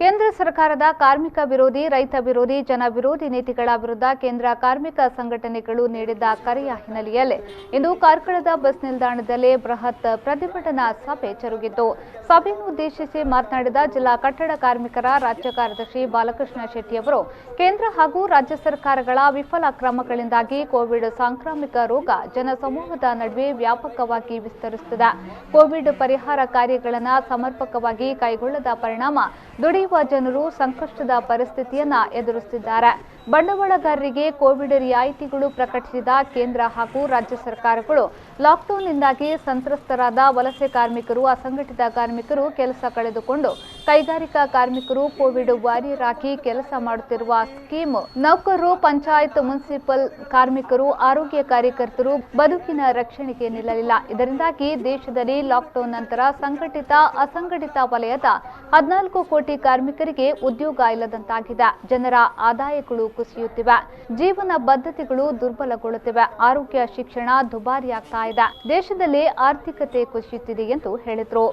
ಕೇಂದ್ರ ಸರ್ಕಾರದ ಕಾರ್ಮಿಕ ವಿರೋಧಿ, ರೈತ ವಿರೋಧಿ, ಜನ ವಿರೋಧಿ ನೀತಿಗಳ ವಿರುದ್ಧ ಕೇಂದ್ರ ಕಾರ್ಮಿಕ ಸಂಘಟನೆಗಳು ನೀಡಿದ್ದ ಕರೆಯ ಹಿನ್ನೆಲೆಯಲ್ಲಿ ಇಂದು ಕಾರ್ಕಳದ ಬಸ್ ನಿಲ್ದಾಣದಲ್ಲಿ ಬೃಹತ್ ಪ್ರತಿಭಟನಾ ಸಭೆ ಜರುಗಿತು. ಸಭೆಯನ್ನು ಉದ್ದೇಶಿಸಿ ಮಾತನಾಡಿದ ಜಿಲ್ಲಾ ಕಟ್ಟಡ ಕಾರ್ಮಿಕರ ರಾಜ್ಯ ಕಾರ್ಯದರ್ಶಿ ಬಾಲಕೃಷ್ಣ ಶೆಟ್ಟಿ ಅವರು, ಕೇಂದ್ರ ಹಾಗೂ ರಾಜ್ಯ ಸರ್ಕಾರಗಳ ವಿಫಲ ಕ್ರಮಗಳಿಂದಾಗಿ ಕೋವಿಡ್ ಸಾಂಕ್ರಾಮಿಕ ರೋಗ ಜನಸಮೂಹದ ನಡುವೆ ವ್ಯಾಪಕವಾಗಿ ವಿಸ್ತರಿಸುತ್ತಿದೆ. ಕೋವಿಡ್ ಪರಿಹಾರ ಕಾರ್ಯಗಳನ್ನು ಸಮರ್ಪಕವಾಗಿ ಕೈಗೊಳ್ಳದ ಪರಿಣಾಮ ದುಡಿಯುವ ಜನರು ಸಂಕಷ್ಟದ ಪರಿಸ್ಥಿತಿಯನ್ನ ಎದುರಿಸುತ್ತಿದ್ದಾರೆ. ಬಂಡವಾಳಗಾರರಿಗೆ ಕೋವಿಡ್ ರಿಯಾಯಿತಿಗಳು ಪ್ರಕಟಿಸಿದ ಕೇಂದ್ರ ಹಾಗೂ ರಾಜ್ಯ ಸರ್ಕಾರಗಳು ಲಾಕ್ಡೌನ್ನಿಂದಾಗಿ ಸಂತ್ರಸ್ತರಾದ ವಲಸೆ ಕಾರ್ಮಿಕರು, ಅಸಂಘಟಿತ ಕಾರ್ಮಿಕರು ಕೆಲಸ ಕಳೆದುಕೊಂಡು ಕೈಗಾರಿಕಾ ಕಾರ್ಮಿಕರು ಕೋವಿಡ್ ವಾರಿಯರ್ ಆಗಿ ಕೆಲಸ ಮಾಡುತ್ತಿರುವ ಸ್ಕೀಮ್ ನೌಕರರು, ಪಂಚಾಯತ್, ಮುನ್ಸಿಪಲ್ ಕಾರ್ಮಿಕರು, ಆರೋಗ್ಯ ಕಾರ್ಯಕರ್ತರು ಬದುಕಿನ ರಕ್ಷಣೆಗೆ ನಿಲ್ಲಲಿಲ್ಲ. ಇದರಿಂದಾಗಿ ದೇಶದಲ್ಲಿ ಲಾಕ್ಡೌನ್ ನಂತರ ಸಂಘಟಿತ, ಅಸಂಘಟಿತ ವಲಯದ 14 ಕೋಟಿ ಕಾರ್ಮಿಕರಿಗೆ ಉದ್ಯೋಗ ಇಲ್ಲದಂತಾಗಿದೆ. ಜನರ ಆದಾಯಗಳು ಕುಸಿಯುತ್ತಿವೆ, ಜೀವನ ಬದ್ಧತೆಗಳು ದುರ್ಬಲಗೊಳ್ಳುತ್ತಿವೆ, ಆರೋಗ್ಯ, ಶಿಕ್ಷಣ ದುಬಾರಿಯಾಗ್ತಾ ಇದೆ, ದೇಶದಲ್ಲಿ ಆರ್ಥಿಕತೆ ಕುಸಿಯುತ್ತಿದೆ ಎಂದು ಹೇಳಿದರು.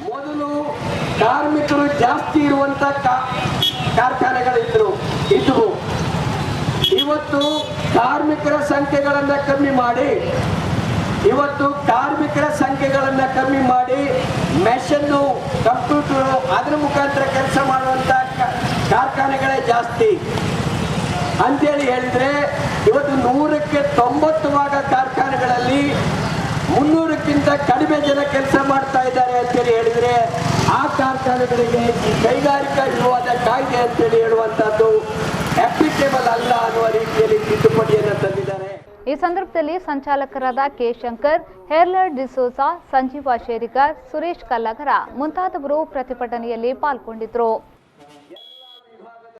ಮೊದಲು ಕಾರ್ಮಿಕರು ಜಾಸ್ತಿ ಇರುವಂತ ಕಾರ್ಖಾನೆಗಳಿದ್ರು, ಇವತ್ತು ಕಾರ್ಮಿಕರ ಸಂಖ್ಯೆಗಳನ್ನ ಕಮ್ಮಿ ಮಾಡಿ ಮೆಷನ್ನು, ಕಂಪ್ಯೂಟರ್ ಅದರ ಮುಖಾಂತರ ಕೆಲಸ ಮಾಡುವಂತ ಕಾರ್ಖಾನೆಗಳೇ ಜಾಸ್ತಿ ಅಂತೇಳಿ ಹೇಳಿದ್ರೆ, ಇವತ್ತು 100ಕ್ಕೆ 90 ಭಾಗ ಕಾರ್ಖಾನೆಗಳಲ್ಲಿ 300ಕ್ಕಿಂತ ಕಡಿಮೆ ಜನ ಕೆಲಸ ಮಾಡ್ತಾ ಇದ್ದಾರೆ ಅಂತೇಳಿ ಹೇಳಿದ್ರೆ, ಆ ಕಾರ್ಖಾನೆಗಳಿಗೆ ಈ ಕೈಗಾರಿಕಾ ವಿವಾದ ಕಾಯ್ದೆ ಅಂತೇಳಿ ಹೇಳುವಂತದ್ದು ಅಪ್ಲಿಕೇಬಲ್ ಅಲ್ಲ ಅನ್ನುವ ರೀತಿಯಲ್ಲಿ ತಿದ್ದುಪಡಿಯನ್ನು ತಂದಿದ್ದಾರೆ. ಈ ಸಂದರ್ಭದಲ್ಲಿ ಸಂಚಾಲಕರಾದ ಕೆ. ಶಂಕರ್, ಹೇರ್ಲರ್ ಡಿಸೋಸಾ, ಸಂಜೀವ ಶೇರಿಗರ್, ಸುರೇಶ್ ಕಲ್ಲಗರ ಮುಂತಾದವರು ಪ್ರತಿಭಟನೆಯಲ್ಲಿ ಪಾಲ್ಗೊಂಡಿದ್ದರು.